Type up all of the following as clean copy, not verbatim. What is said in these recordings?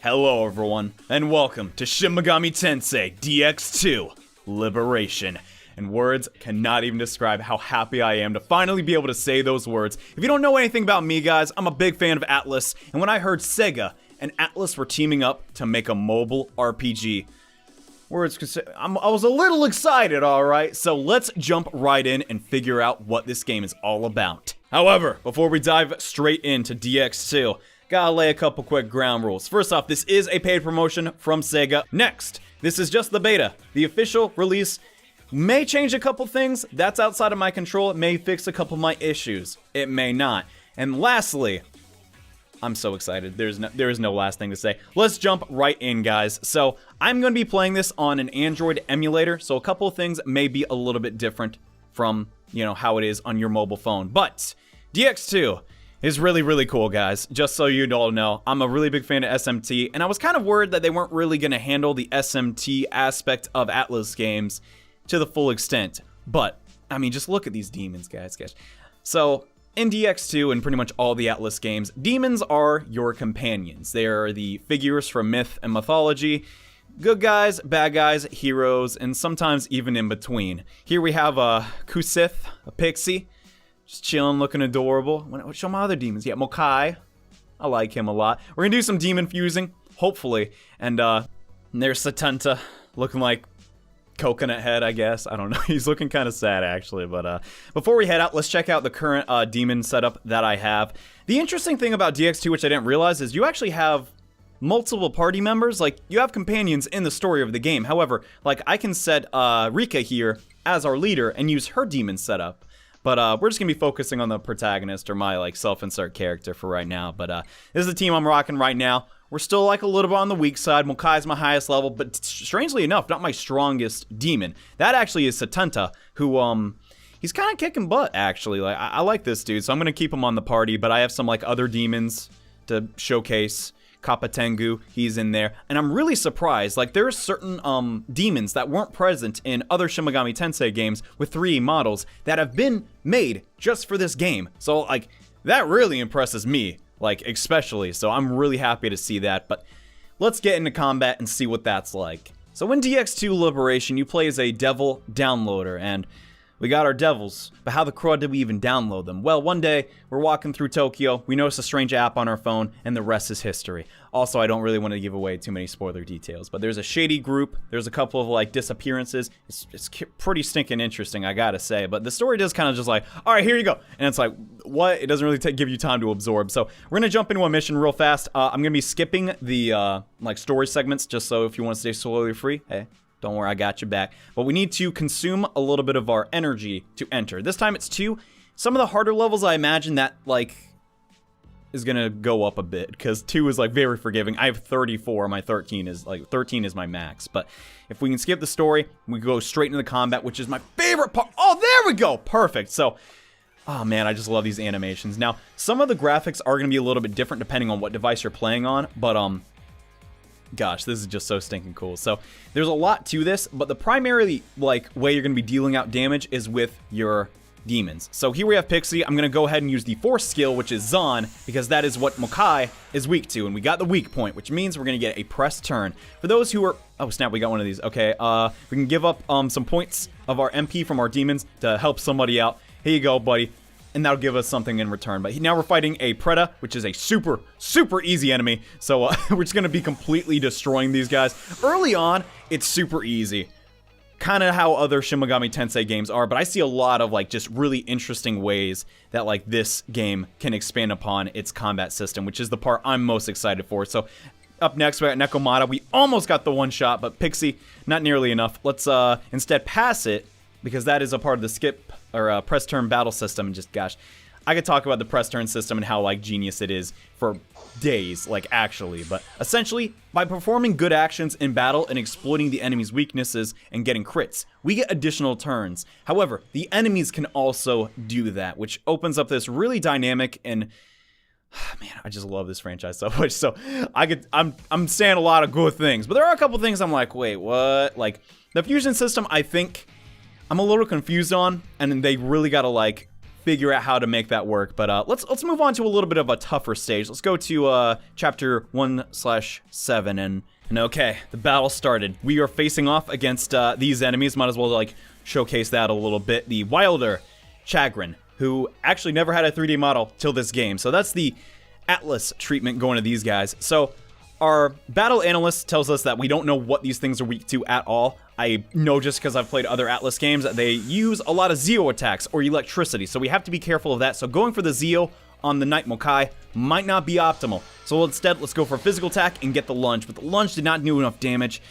Hello everyone, and welcome to Shin Megami Tensei Dx2 Liberation. And words cannot even describe how happy I am to finally be able to say those words. If you don't know anything about me, guys, I'm a big fan of Atlus, and when I heard Sega and Atlus were teaming up to make a mobile RPG, I was a little excited, alright? So let's jump right in and figure out what this game is all about. However, before we dive straight into DX2, gotta lay a couple quick ground rules. First off, this is a paid promotion from Sega. Next, this is just the beta. The official release may change a couple things. That's outside of my control. It may fix a couple of my issues. It may not. And lastly, I'm so excited. There is no last thing to say. Let's jump right in, guys. So I'm going to be playing this on an Android emulator, so a couple of things may be a little bit different from, how it is on your mobile phone. But DX2 is really, really cool, guys. Just so you all know, I'm a really big fan of SMT, and I was kind of worried that they weren't really going to handle the SMT aspect of Atlus games to the full extent. But, I mean, just look at these demons, guys. So, in DX2 and pretty much all the Atlus games, demons are your companions. They are the figures from myth and mythology. Good guys, bad guys, heroes, and sometimes even in between. Here we have a Kusith, a pixie. Just chilling, looking adorable. Show my other demons. Yeah, Mokai. I like him a lot. We're gonna do some demon fusing, hopefully. And there's Satanta, looking like Coconut Head, I guess. I don't know. He's looking kind of sad, actually. But before we head out, let's check out the current demon setup that I have. The interesting thing about DX2, which I didn't realize, is you actually have multiple party members. Like, you have companions in the story of the game. However, like, I can set Rika here as our leader and use her demon setup. But we're just going to be focusing on the protagonist, or my, self-insert character for right now. But this is the team I'm rocking right now. We're still, a little bit on the weak side. Mokai's my highest level, but strangely enough, not my strongest demon. That actually is Satanta, who, he's kind of kicking butt, actually. I like this dude, so I'm going to keep him on the party. But I have some, other demons to showcase. Kappa Tengu, he's in there, and I'm really surprised. There are certain demons that weren't present in other Shin Megami Tensei games with 3D models that have been made just for this game. So that really impresses me, especially. So I'm really happy to see that. But let's get into combat and see what that's like. So in DX2 Liberation, you play as a devil downloader, and we got our devils, but how the crud did we even download them? Well, one day, we're walking through Tokyo, we notice a strange app on our phone, and the rest is history. Also, I don't really want to give away too many spoiler details, but there's a shady group, there's a couple of, disappearances. It's pretty stinking interesting, I gotta say, but the story does kind of just alright, here you go. And it's what? It doesn't really give you time to absorb. So, we're gonna jump into a mission real fast. I'm gonna be skipping the, story segments, just so if you want to stay spoiler free, hey. Don't worry, I got you back. But we need to consume a little bit of our energy to enter. This time it's 2. Some of the harder levels, I imagine that, is gonna go up a bit, because 2 is, very forgiving. I have 34, my 13 is, 13 is my max. But if we can skip the story, we go straight into the combat, which is my favorite part. Oh, there we go! Perfect. So, oh man, I just love these animations. Now, some of the graphics are gonna be a little bit different depending on what device you're playing on, but, gosh, this is just so stinking cool. So, there's a lot to this, but the primary, way you're going to be dealing out damage is with your demons. So, here we have Pixie. I'm going to go ahead and use the Force skill, which is Zon, because that is what Mokai is weak to, and we got the weak point, which means we're going to get a press turn. For those who are... Oh, snap, we got one of these. Okay, we can give up some points of our MP from our demons to help somebody out. Here you go, buddy. And that'll give us something in return. But now we're fighting a Preda, which is a super, super easy enemy. So we're just going to be completely destroying these guys. Early on, it's super easy. Kind of how other Shin Megami Tensei games are. But I see a lot of, just really interesting ways that, this game can expand upon its combat system, which is the part I'm most excited for. So up next, we got Nekomata. We almost got the one shot, but Pixie, not nearly enough. Let's instead pass it, because that is a part of the skip or press turn battle system. And just, gosh, I could talk about the press turn system and how genius it is for days, actually. But essentially, by performing good actions in battle and exploiting the enemy's weaknesses and getting crits, we get additional turns. However, the enemies can also do that, which opens up this really dynamic and man, I just love this franchise so much. So I'm saying a lot of good things, but there are a couple things I'm wait, what? The fusion system, I think I'm a little confused on, and then they really gotta figure out how to make that work. But let's move on to a little bit of a tougher stage. Let's go to chapter 1/7 and okay, the battle started. We are facing off against these enemies. Might as well like showcase that a little bit. The Wilder Chagrin, who actually never had a 3D model till this game. So that's the Atlas treatment going to these guys. So our battle analyst tells us that we don't know what these things are weak to at all. I know just because I've played other Atlas games that they use a lot of Zeo attacks or electricity. So we have to be careful of that. So going for the Zeo on the Knight Mokai might not be optimal. So instead, let's go for physical attack and get the lunge. But the lunge did not do enough damage.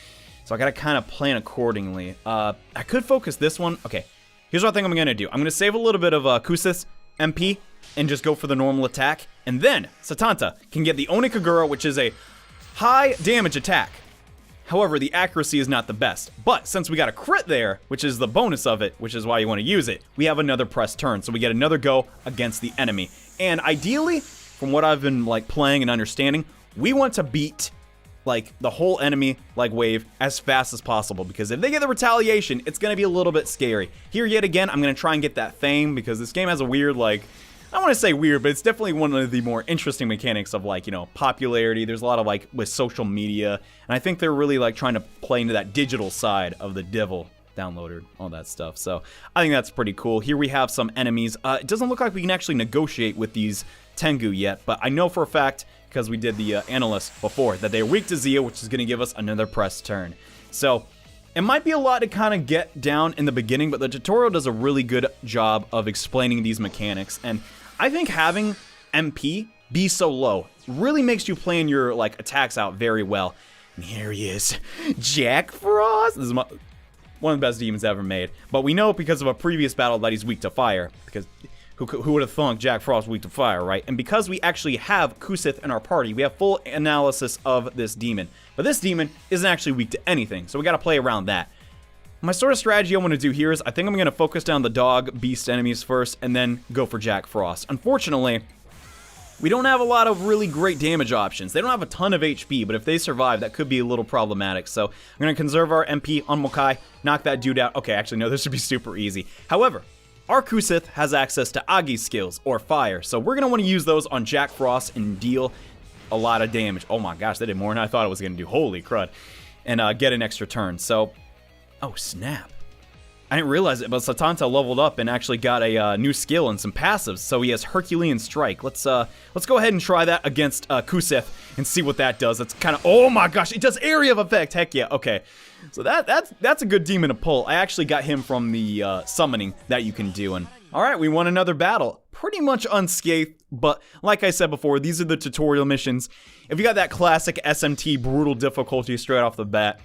So I gotta kind of plan accordingly. I could focus this one. Okay, here's what I think I'm gonna do. I'm gonna save a little bit of Kusith's MP and just go for the normal attack. And then Satanta can get the Onikagura, which is a high damage attack. However, the accuracy is not the best. But since we got a crit there, which is the bonus of it, which is why you want to use it, we have another press turn. So we get another go against the enemy. And ideally, from what I've been like playing and understanding, we want to beat like the whole enemy like wave as fast as possible, because if they get the retaliation, it's going to be a little bit scary. Here yet again, I'm going to try and get that fame, because this game has a weird like, I don't want to say weird, but it's definitely one of the more interesting mechanics of like, you know, popularity. There's a lot of like with social media, and I think they're really like trying to play into that digital side of the devil downloader, all that stuff. So I think that's pretty cool. Here we have some enemies. It doesn't look like we can actually negotiate with these Tengu yet, but I know for a fact, because we did the analyst before, that they're weak to Zeo, which is going to give us another press turn. So it might be a lot to kind of get down in the beginning, but the tutorial does a really good job of explaining these mechanics. And I think having MP be so low really makes you plan your like attacks out very well. And here he is, Jack Frost. This is one of the best demons ever made. But we know because of a previous battle that he's weak to fire, because who would have thought Jack Frost weak to fire, right? And because we actually have Kusith in our party, we have full analysis of this demon. But this demon isn't actually weak to anything, so we got to play around that. My sort of strategy I want to do here is I think I'm going to focus down the dog beast enemies first and then go for Jack Frost. Unfortunately, we don't have a lot of really great damage options. They don't have a ton of HP, but if they survive, that could be a little problematic. So I'm going to conserve our MP on Mokai, knock that dude out. Okay, actually, no, this should be super easy. However, our Kusith has access to Agi's skills, or fire, so we're going to want to use those on Jack Frost and deal a lot of damage. Oh my gosh, that did more than I thought it was going to do. Holy crud. And get an extra turn. So, oh snap. I didn't realize it, but Satanta leveled up and actually got a new skill and some passives, so he has Herculean Strike. Let's go ahead and try that against Kusith and see what that does. It's kind of, oh my gosh, it does area of effect. Heck yeah, okay. So that's a good demon to pull. I actually got him from the summoning that you can do. And all right, we won another battle. Pretty much unscathed, but like I said before, these are the tutorial missions. If you got that classic SMT brutal difficulty straight off the bat,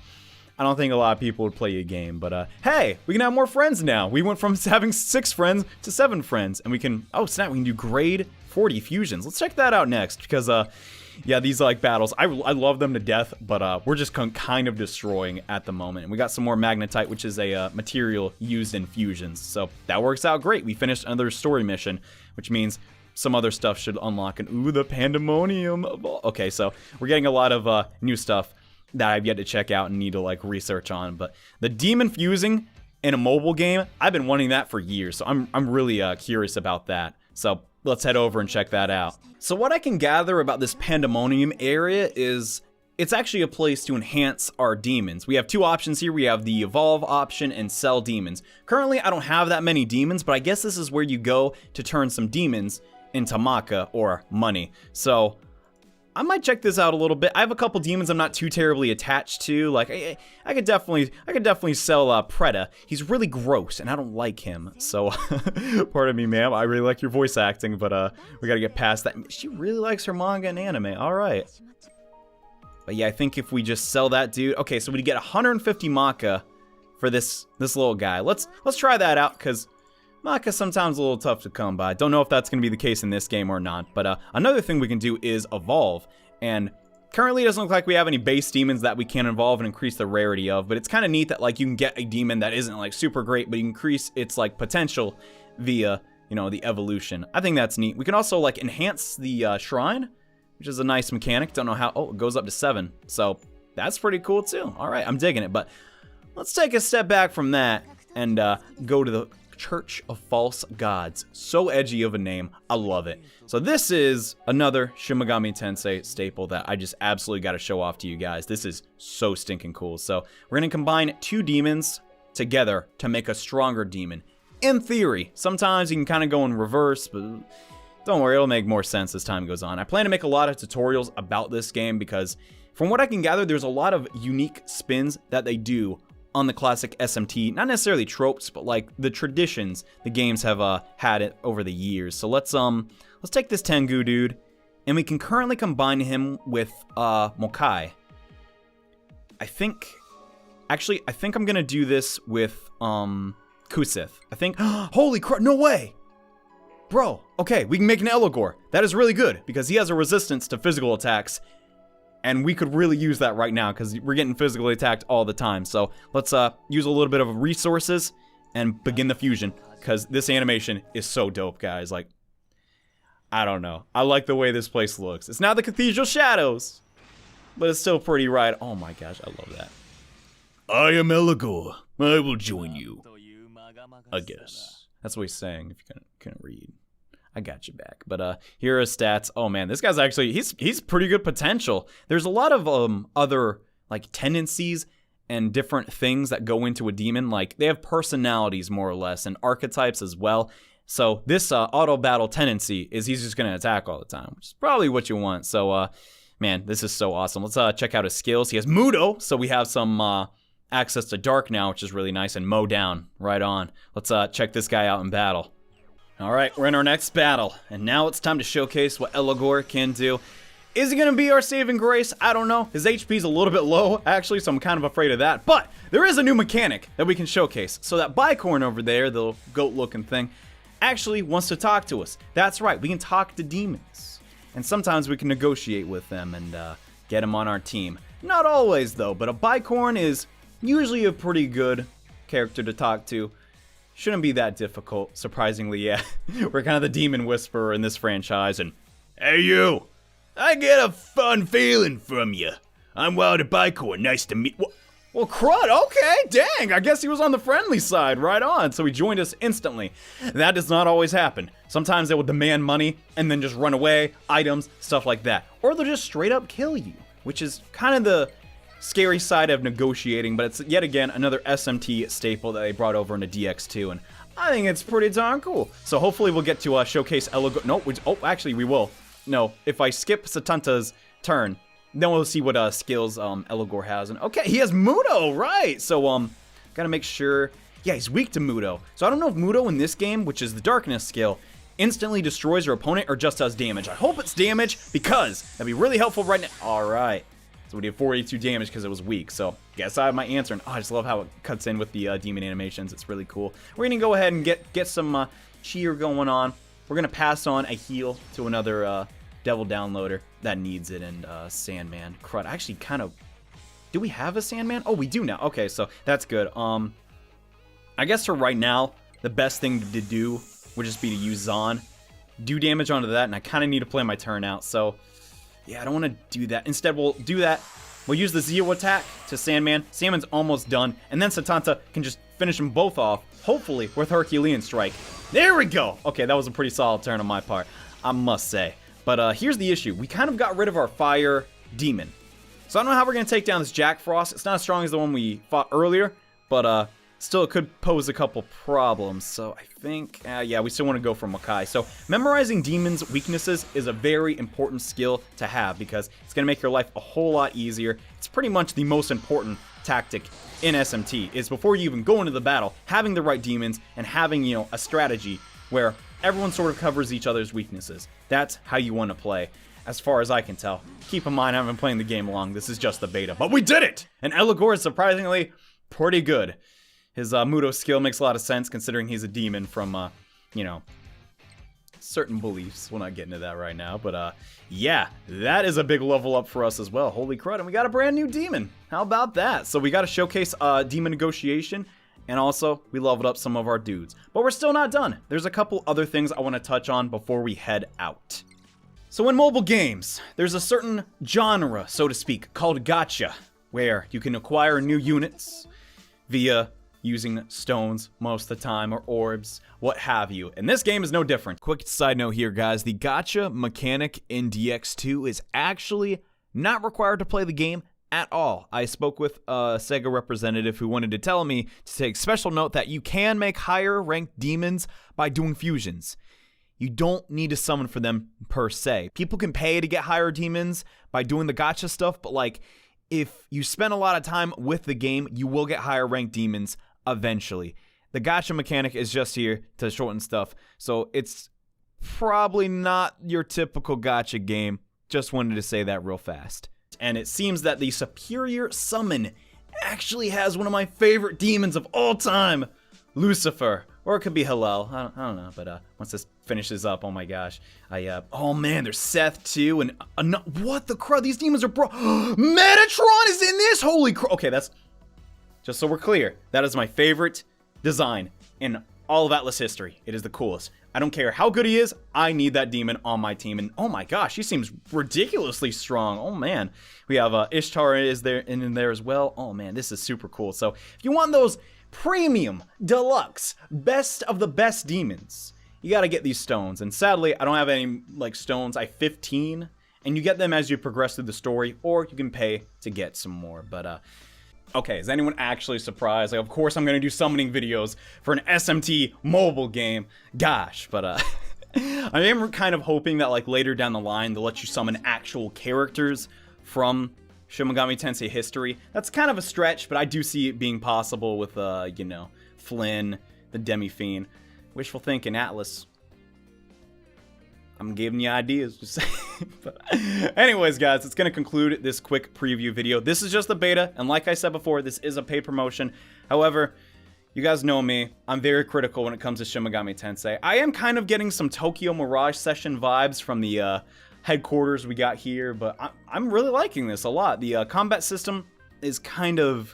I don't think a lot of people would play your game. But hey, we can have more friends now. We went from having 6 friends to 7 friends, and we can, oh snap, we can do grade 40 fusions. Let's check that out next, because yeah, these like battles, I love them to death, but we're just kind of destroying at the moment. And we got some more magnetite, which is a material used in fusions, so that works out great. We finished another story mission, which means some other stuff should unlock. And ooh, the Pendemonium. Okay, so we're getting a lot of new stuff that I've yet to check out and need to like research on. But the demon fusing in a mobile game, I've been wanting that for years, so I'm really curious about that. So let's head over and check that out. So what I can gather about this Pendemonium area is it's actually a place to enhance our demons. We have 2 options here. We have the evolve option and sell demons. Currently, I don't have that many demons, but I guess this is where you go to turn some demons into Maka, or money. So I might check this out a little bit. I have a couple demons I'm not too terribly attached to. Like I could definitely sell Preda. He's really gross and I don't like him. So pardon me, ma'am. I really like your voice acting, but we gotta get past that. She really likes her manga and anime. All right. But yeah, I think if we just sell that dude. Okay, so we get 150 Maka for this little guy. Let's try that out, because Maka sometimes a little tough to come by. Don't know if that's going to be the case in this game or not. But another thing we can do is evolve. And currently it doesn't look like we have any base demons that we can evolve and increase the rarity of. But it's kind of neat that like you can get a demon that isn't like super great, but you increase its like potential via, you know, the evolution. I think that's neat. We can also like enhance the shrine, which is a nice mechanic. Don't know how. Oh, it goes up to 7. So that's pretty cool too. All right, I'm digging it. But let's take a step back from that and go to the Church of False Gods. So edgy of a name. I love it. So this is another Shin Megami Tensei staple that I just absolutely got to show off to you guys. This is so stinking cool. So we're going to combine 2 demons together to make a stronger demon. In theory, sometimes you can kind of go in reverse, but don't worry, it'll make more sense as time goes on. I plan to make a lot of tutorials about this game because from what I can gather, there's a lot of unique spins that they do on the classic SMT. Not necessarily tropes, but like the traditions the games have had it over the years. So let's take this Tengu dude, and we can currently combine him with Mokai. I think I'm gonna do this with Kusith. I think. Holy crap! No way, bro. Okay, we can make an Elagor. That is really good because he has a resistance to physical attacks, and we could really use that right now because we're getting physically attacked all the time. So let's use a little bit of resources and begin the fusion because this animation is so dope, guys. Like, I don't know. I like the way this place looks. It's not the Cathedral Shadows, but it's still pretty right. Oh my gosh, I love that. I am Elagor. I will join you. I guess. That's what he's saying if you couldn't read. I got you back. But here are his stats. Oh man, this guy's actually, he's pretty good potential. There's a lot of other like tendencies and different things that go into a demon. Like they have personalities more or less and archetypes as well. So this auto battle tendency is he's just gonna attack all the time, which is probably what you want. So man, this is so awesome. Let's check out his skills. He has Mudo, so we have some access to Dark now, which is really nice, and Mow Down, right on. Let's check this guy out in battle. Alright, we're in our next battle, and now it's time to showcase what Elagor can do. Is he going to be our saving grace? I don't know. His HP's a little bit low, actually, so I'm kind of afraid of that. But there is a new mechanic that we can showcase. So that Bicorn over there, the goat-looking thing, actually wants to talk to us. That's right, we can talk to demons. And sometimes we can negotiate with them and get them on our team. Not always, though, but a Bicorn is usually a pretty good character to talk to. Shouldn't be that difficult, surprisingly, yeah. We're kind of the demon whisperer in this franchise, and hey you! I get a fun feeling from you. I'm Wilder Bicorn, nice to meet. Well, crud, okay, dang, I guess he was on the friendly side, right on. So he joined us instantly. That does not always happen. Sometimes they will demand money and then just run away, items, stuff like that. Or they'll just straight up kill you, which is kind of the scary side of negotiating, but it's yet again another SMT staple that they brought over into Dx2, and I think it's pretty darn cool. So hopefully we'll get to showcase Elagor. No, actually we will. No, if I skip Satanta's turn, then we'll see what skills Elagor has. And okay, he has Mudo, right? So gotta make sure. Yeah, he's weak to Mudo. So I don't know if Mudo in this game, which is the darkness skill, instantly destroys your opponent or just does damage. I hope it's damage because that'd be really helpful right now. All right. So we did 482 damage because it was weak. So guess I have my answer. And I just love how it cuts in with the demon animations. It's really cool. We're going to go ahead and get some cheer going on. We're going to pass on a heal to another devil downloader that needs it. And Sandman. Crud. Actually kind of... Do we have a Sandman? Oh, we do now. Okay, so that's good. I guess for right now, the best thing to do would just be to use Zon. Do damage onto that. And I kind of need to play my turn out. So... yeah, I don't want to do that. Instead, we'll do that. We'll use the Zeo attack to Sandman. Sandman's almost done. And then Satanta can just finish them both off, hopefully, with Herculean Strike. There we go! Okay, that was a pretty solid turn on my part, I must say. But here's the issue. We kind of got rid of our fire demon. So I don't know how we're going to take down this Jack Frost. It's not as strong as the one we fought earlier, but still it could pose a couple problems. So I think, yeah, we still want to go for Makai. So memorizing demons' weaknesses is a very important skill to have because it's going to make your life a whole lot easier. It's pretty much the most important tactic in SMT, is before you even go into the battle, having the right demons and having, you know, a strategy where everyone sort of covers each other's weaknesses. That's how you want to play, as far as I can tell. Keep in mind, I haven't been playing the game long. This is just the beta, but we did it! And Elagor is surprisingly pretty good. His Mudo skill makes a lot of sense considering he's a demon from, you know, certain beliefs. We'll not get into that right now, but yeah, that is a big level up for us as well. Holy crud, and we got a brand new demon. How about that? So we got to showcase demon negotiation, and also we leveled up some of our dudes. But we're still not done. There's a couple other things I want to touch on before we head out. So in mobile games, there's a certain genre, so to speak, called Gacha, where you can acquire new units via using stones most of the time, or orbs, what have you. And this game is no different. Quick side note here, guys. The gacha mechanic in Dx2 is actually not required to play the game at all. I spoke with a Sega representative who wanted to tell me to take special note that you can make higher ranked demons by doing fusions. You don't need to summon for them per se. People can pay to get higher demons by doing the gacha stuff, but like, if you spend a lot of time with the game, you will get higher ranked demons eventually. The gacha mechanic is just here to shorten stuff, so it's probably not your typical gacha game. Just wanted to say that real fast. And it seems that the superior summon actually has one of my favorite demons of all time, Lucifer. Or it could be Hillel. I don't know, but once this finishes up, oh my gosh. Oh man, there's Seth too, and what the crud? These demons are Metatron is in this? Holy crap. Okay, that's, just so we're clear, that is my favorite design in all of Atlas history. It is the coolest. I don't care how good he is, I need that demon on my team. And oh my gosh, he seems ridiculously strong. Oh man. We have Ishtar is there in there as well. Oh man, this is super cool. So if you want those premium, deluxe, best of the best demons, you gotta get these stones. And sadly, I don't have any like stones. I have 15, and you get them as you progress through the story, or you can pay to get some more. But okay, is anyone actually surprised? Like, of course I'm gonna do summoning videos for an SMT mobile game. Gosh, but I am kind of hoping that like later down the line they'll let you summon actual characters from Shin Megami Tensei history. That's kind of a stretch, but I do see it being possible with you know, Flynn, the Demi-Fiend. Wishful thinking, Atlas. I'm giving you ideas, just saying. But anyways, guys, it's gonna conclude this quick preview video. This is just the beta, and like I said before, this is a paid promotion. However, you guys know me, I'm very critical when it comes to Shin Megami Tensei. I am kind of getting some Tokyo Mirage Session vibes from the headquarters we got here, but I'm really liking this a lot. The combat system is kind of,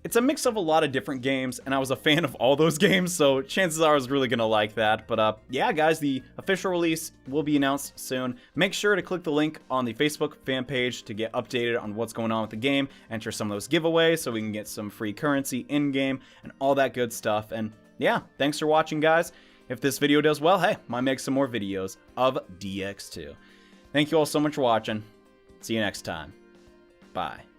it's a mix of a lot of different games, and I was a fan of all those games, so chances are I was really gonna like that. But yeah, guys, the official release will be announced soon. Make sure to click the link on the Facebook fan page to get updated on what's going on with the game, enter some of those giveaways so we can get some free currency in-game, and all that good stuff. And yeah, thanks for watching, guys. If this video does well, hey, might make some more videos of Dx2. Thank you all so much for watching. See you next time. Bye.